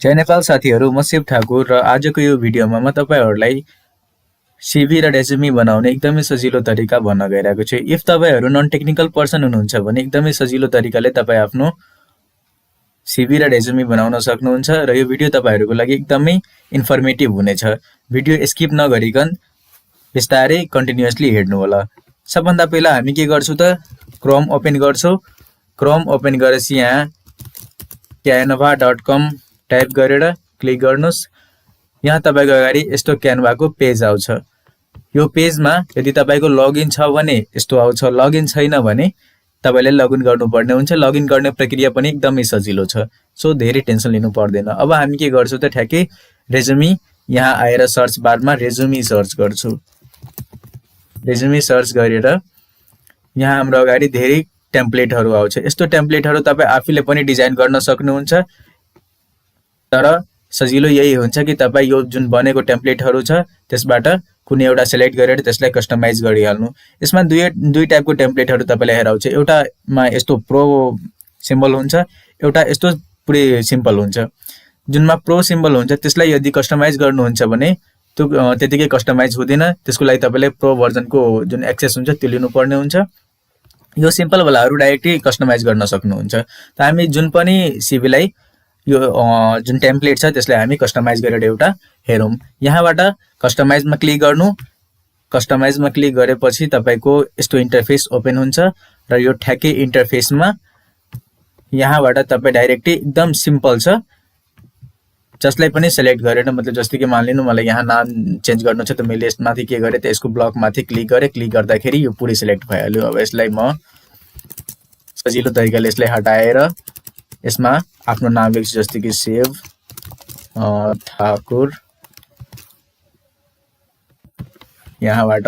जय नेपाल साथीहरु, म शिव ठाकुर र आजको यो भिडियोमा म तपाईहरुलाई सिभी र रेज्युमे बनाउने एकदमै सजिलो तरिका भन्न गइरहेको छु। इफ तपाईहरु नन टेक्निकल पर्सन हुनुहुन्छ भने एकदमै सजिलो तरिकाले तपाई आफ्नो सिभी र रेज्युमे बनाउन सक्नुहुन्छ र यो भिडियो तपाईहरुको लागि एकदमै इन्फर्मेटिभ हुनेछ। भिडियो स्किप नगरिकन बिस्तारै कन्टिन्युअसली हेर्नु होला। सबभन्दा पहिला हामी के गर्छौं त क्रोम ओपन गर्छौं। क्रोम ओपन गरेपछि यहाँ canva.com टाइप गरेर क्लिक गर्नुस्। यहाँ तपाईको अगाडि यस्तो क्यानभाको पेज आउँछ। यो पेजमा यदि तपाईको लगइन छ भने यस्तो आउँछ, लगइन छैन भने तपाईले लगइन गर्नुपर्ने हुन्छ। लगइन गर्ने प्रक्रिया पनि एकदमै सजिलो छ, सो धेरै टेन्सन लिनु पर्दैन। अब हामी के गर्छौं त ठ्याक्कै रेज्युमे यहाँ आएर सर्च बारमा रेज्युमे सर्च गर्छु। रेज्युमे सर्च गरेर यहाँ हाम्रो अगाडि धेरै टेम्प्लेटहरु आउँछ। यस्तो टेम्प्लेटहरु तपाई आफैले पनि डिजाइन गर्न सक्नुहुन्छ, तर सजिलो यही हुन्छ कि तपाई यो जुन बनेको टेम्प्लेटहरु छ त्यसबाट कुनै एउटा सिलेक्ट गरेर त्यसलाई कस्टमाइज गरिहाल्नु। यसमा दुई टाइपको टेम्प्लेटहरु तपाईलाई हेर आउँछ। एउटामा यस्तो प्रो सिम्बल हुन्छ, एउटा यस्तो पुरै सिम्पल हुन्छ। जुनमा प्रो सिम्बल हुन्छ त्यसलाई यदि कस्टमाइज गर्नुहुन्छ भने त्यो त्यतिकै कस्टमाइज हुँदैन। त्यसको लागि तपाईले प्रो भर्जनको जुन एक्सेस हुन्छ त्यो लिनुपर्ने हुन्छ। यो सिम्पल वालाहरु डाइरेक्टली कस्टमाइज गर्न सक्नुहुन्छ। त हामी जुन पनि सिभीलाई यो जुन टेम्प्लेट छ त्यसलाई हामी कस्टमाइज गरेर एउटा हेरौं। यहाँबाट कस्टमाइजमा क्लिक गर्नु। कस्टमाइजमा क्लिक गरेपछि तपाईको यस्तो इन्टरफेस ओपन हुन्छ र यो ठ्याक्कै इन्टरफेसमा यहाँबाट तपाई डाइरेक्टली एकदम सिम्पल छ जसलाई पनि सिलेक्ट गरेर, मतलब जस्तै कि मानिलिनु मलाई यहाँ नाम चेन्ज गर्नु छ त मैले यसमाथि के गरे त यसको ब्लक माथि क्लिक गरे। क्लिक गर्दाखेरि यो पुरै सिलेक्ट भइहाल्यो। अब यसलाई म सजिलो तरिकाले यसलाई हटाएर यसमा आफ्नो नाम लेख्छु, जस्तै कि शिव ठाकुर। यहाँबाट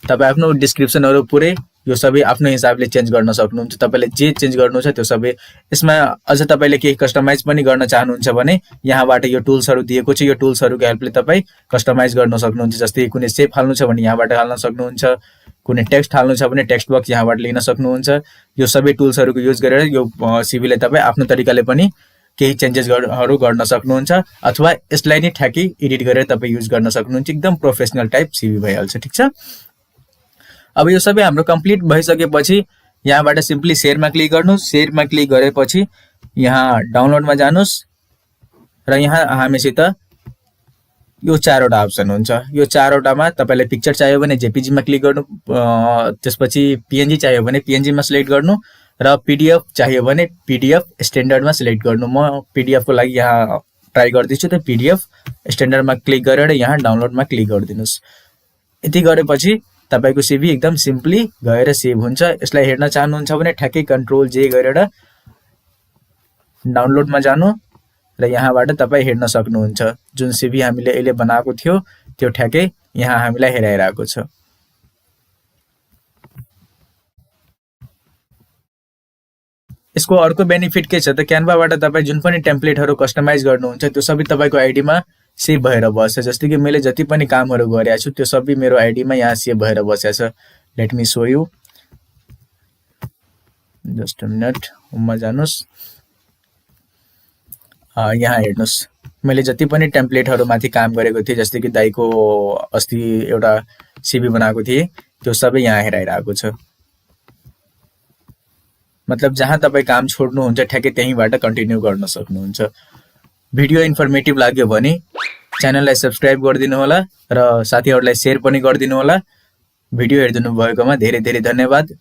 तपाई आफ्नो डिस्क्रिप्सनहरु पुरै यो सबै आफ्नो हिसाबले चेन्ज गर्न सक्नुहुन्छ। तपाईले जे चेन्ज गर्नु छ त्यो सबै। यसमा अझ तपाईले केही कस्टमाइज पनि गर्न चाहनुहुन्छ भने यहाँबाट यो टुल्सहरु दिएको छ। यो टुल्सहरुको हेल्पले तपाई कस्टमाइज गर्न सक्नुहुन्छ। जस्तै कुनै शेप हाल्नु छ भने यहाँबाट हाल्न सक्नुहुन्छ, कुनै टेक्स्ट हाल्नु छ भने टेक्स्ट बक्स यहाँबाट लिन सक्नुहुन्छ। यो सबै टुल्सहरुको युज गरेर यो सिभीलाई तपाई आफ्नो तरिकाले पनि केही चेन्जेसहरु गर्न सक्नुहुन्छ, अथवा यसलाई नै ठ्याक्कै एडिट गरेर तपाई युज गर्न सक्नुहुन्छ। एकदम प्रोफेसनल टाइप सिभी भइहाल्छ, ठीक छ। अब यो सबै हाम्रो कम्प्लिट भइसकेपछि यहाँबाट सिम्पली शेयरमा क्लिक गर्नुस्। शेयरमा क्लिक गरेपछि यहाँ डाउनलोडमा जानुस् र यहाँ हामीसित यो चारवटा अप्सन हुन्छ। यो चारवटामा तपाईलाई पिक्चर चाहियो भने जेपीजी मा क्लिक गर्नु, त्यसपछि पीएनजी चाहियो भने पीएनजी मा सिलेक्ट गर्नु र पीडीएफ चाहियो भने पीडीएफ स्ट्यान्डर्डमा सिलेक्ट गर्नु। म पीडीएफ को लागि यहाँ ट्राई गर्दैछु त पीडीएफ स्ट्यान्डर्डमा क्लिक गरेर यहाँ डाउनलोडमा क्लिक गरिदिनुस्। यति गरेपछि तपाईको सिभी एकदम सिम्पली गएर सेभ हुन्छ। यसलाई हेर्न चाहनुहुन्छ भने ठ्याक्कै कन्ट्रोल जे गरेर डाउनलोडमा जानु र यहाँबाट तपाई हेर्न सक्नुहुन्छ। जुन सिभी हामीले अहिले बनाएको थियो त्यो ठ्याक्कै यहाँ हामीलाई हेराइरहेको छ। यसको अर्को बेनिफिट के छ त क्यानभाबाट तपाई जुन पनि टेम्प्लेटहरु कस्टमाइज गर्नुहुन्छ त्यो सबै तपाईको आईडीमा सेभ भएर बस्छ। जस्तै कि मैले जति पनि कामहरु गरेको छु त्यो सबै मेरो आईडीमा यहाँ सेभ भएर बसेछ। Let me show you, just a minute. होममा जानुस्। यहाँ हेर्नुस्, मैले जति पनि टेम्प्लेटहरु माथि काम गरेको थिए, जस्तै कि दाइको अस्ति एउटा सिभी बनाएको थिए त्यो सबै यहाँ हेराइरहेको छ। मतलब जहाँ तपाई काम छोड्नुहुन्छ ठ्याक्कै त्यहीबाट कन्टिन्यू गर्न सक्नुहुन्छ। भिडियो इन्फर्मेटिभ लाग्यो भने च्यानललाई सब्स्क्राइब गरिदिनु होला र साथीहरुलाई शेयर पनि गरिदिनु होला। भिडियो हेर्दिनु भएकोमा धेरै धेरै धन्यवाद।